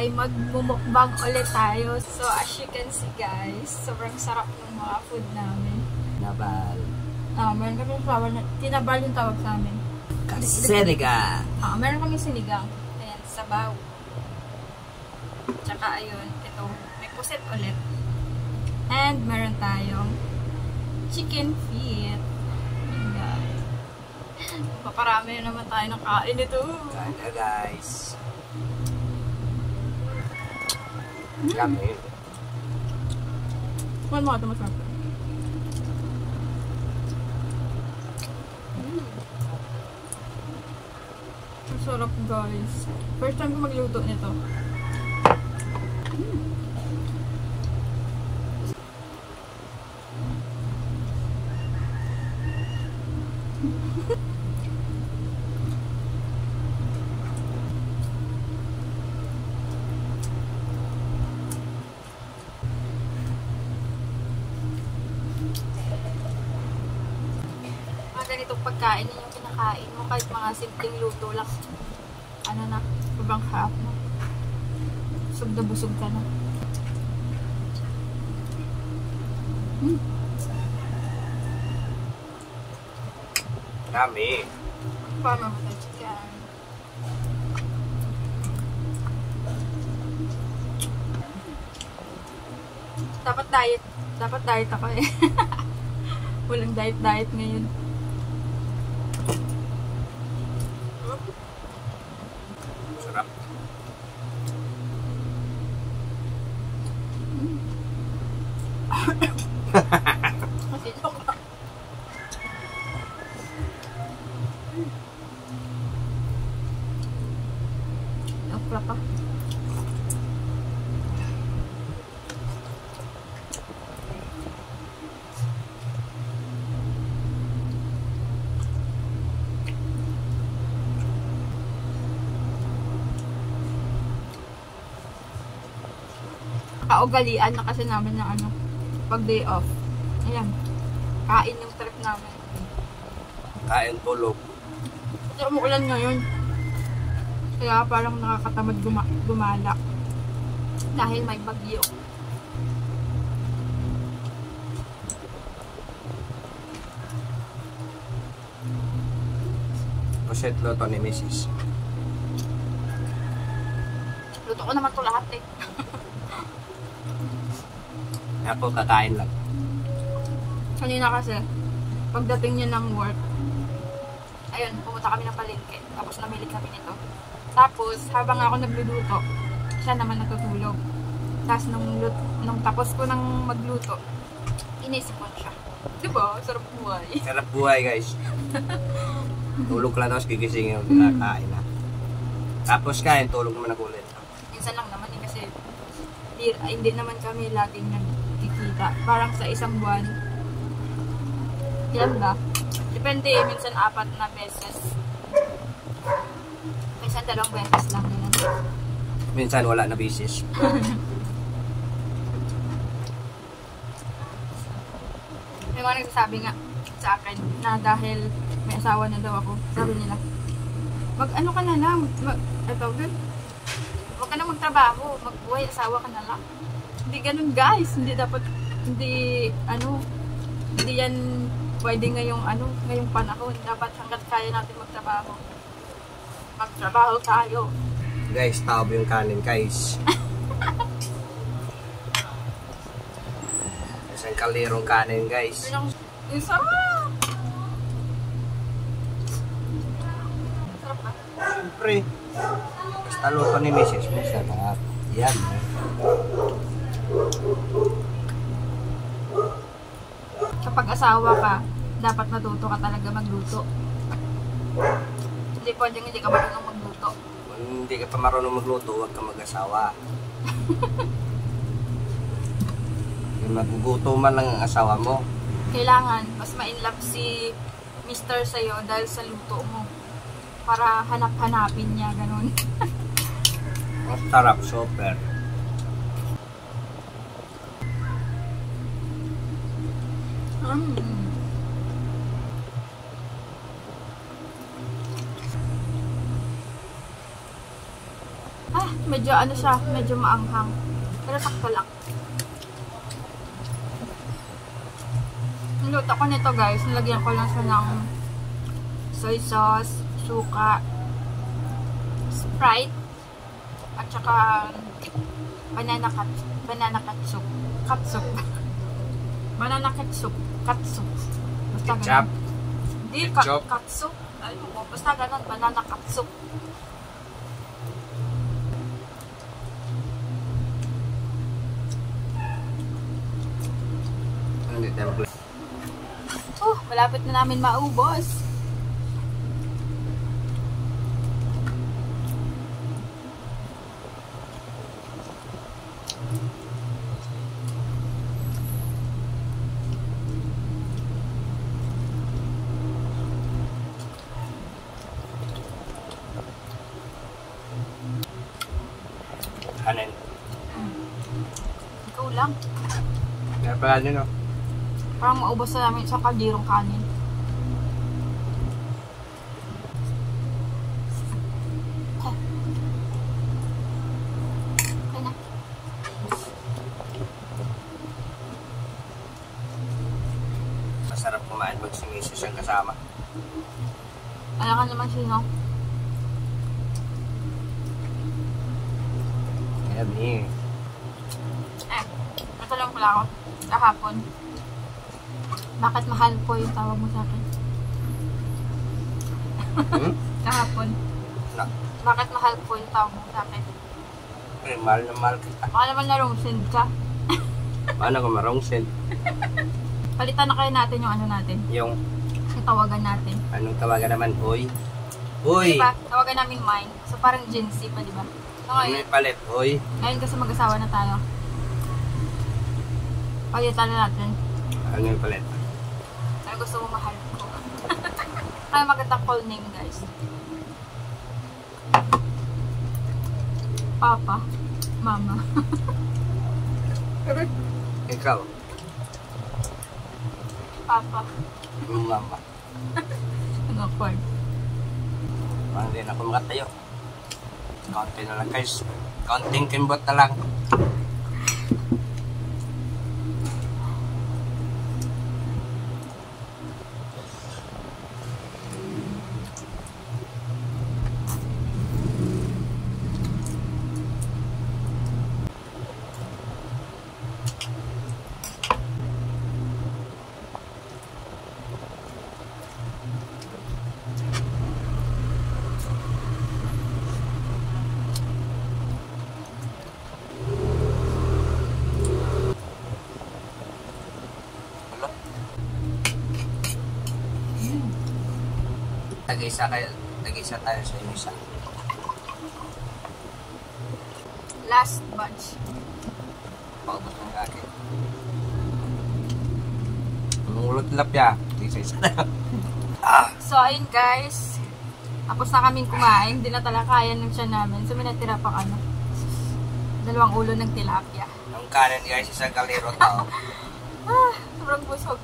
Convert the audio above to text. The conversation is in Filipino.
ay magmumukbang ulit tayo. So as you can see guys, sobrang sarap ng mga food namin. Tinabal. Meron kami flower na, tinabal yung tawag sa amin. Sinigang. Meron kami sinigang. Ayan, sabaw. Tsaka ayun, ito, may puset ulit. And meron tayong chicken feet. Ayan guys. Paparami na naman tayo ng kain ito. Kain na guys. Kami. Kuhan mo ito masarap. Ang sarap guys. First time ko magluto nito. Ganitong pagkain yung kinakain mo kahit mga simpleng luto lang. Ano na, sobrang harap na. Busog na busog ka na. Kami. Paano mo tayo chicken? Dapat diet ako eh. Walang diet ngayon. Sarap. Kasi joke lang. Okra pa. Kaugalian na kasi namin ng ano, pag day off. Ayan. Kain yung trip namin. Kain, tulog. Kasi umuulan ngayon. Kaya parang nakakatamad gumala. Dahil may bagyo. Puset luto ni Mrs. Luto ko naman ito lahat eh. Ako kakain lang. Kanina kasi, pagdating niya ng work, ayun, pumunta kami ng palengke. Tapos namili kami nito. Tapos, habang ako nagluluto, siya naman natutulog. Tapos, nung tapos ko nang magluto, inisip ko siya. Diba? Sarap buhay. Sarap buhay guys. Tulog lang tapos gigisingin yung kakain na. Tapos kain, tulog naman ako ulit. Minsan lang naman eh, kasi hindi naman kami laging nagkikita. Parang sa isang buwan, ilan ba? Depende eh, minsan 4 na beses. Minsan 2 beses lang yun. Minsan wala na bisis. May mga nagsasabi nga sa akin na dahil may asawa na daw ako, sabi nila, mag-ano ka na lang, huwag ka na magtrabaho, magbuhay, asawa ka na lang. Hindi ganun guys, hindi dapat, hindi yan pwede ngayong panahon. Dapat hanggat kaya natin magtrabaho. Magtrabaho tayo. Guys, tao yung kanin guys. Isang kalirong kanin guys. Yung sarap! Sarap ba? Siyempre. Basta luto ni Mrs. Masarap. Yan. Kapag asawa ka, dapat matuto ka talaga magluto. Hindi pwedeng hindi ka marunong magluto. Kung hindi ka pa marunong magluto, huwag ka mag-asawa. Magugutuman lang ang asawa mo. Kailangan, mas ma-inlove si Mr. sa'yo dahil sa luto mo. Para hanap-hanapin niya, ganun. Ang sarap, super. medyo ano siya, medyo maanghang. Pero sakto lang. Niluto ko nito guys, nilagyan ko lang siya ng soy sauce, suka, Sprite, at saka banana ketchup. Banana ketchup. Basta Ketchup. ganun. Hindi, Ketchup. katsup. Ayun mo, basta ganun, banana ketchup. Hindi tayo Malapit na namin maubos. kanin. Ikaw lang. Kaya pala nyo, no? Parang maubos na namin sa kaldirong kanin. Okay na. Masarap kumain pag si Mrs. ang kasama. Alam ka naman sino? Ayan eh. Natalong pala ako. Kahapon. Bakit mahal po yung tawag mo sa akin? Kahapon. Na, Bakit mahal po yung tawag mo sa akin? mahal na mahal kita. Baka naman narungsin ka. Paano ko marongsin? Palitan na kayo natin yung ano natin. Yung, Yung tawagan natin. anong tawagan naman? Uy. Uy! Diba? Tawagan namin mine. So parang Gen Z pa, diba? So Ano ngayon, yung palit? Uy. ngayon kasi mag-asawa na tayo. Palitan na natin. Ano yung palit? Ay, gusto mo mahal ko. Kaya magandang call name, guys. Papa. Mama. Ikaw. Papa. Yung mama. Ano, Ford? Parang din ako makatayo. Kaunti na lang guys. Kaunting kimbot na lang. Tag-isa tayo sa inyo isa. Last batch. Paubos ng akin. Ang ulot lapya. Isa-isa na. So, ayun guys. Tapos na kaming kumain. Hindi na talaga kaya ng siya namin. So, may natira pang ano. 2 ulo ng tilapia. Ang kanin guys, isang kaliro tao. Sobrang busog.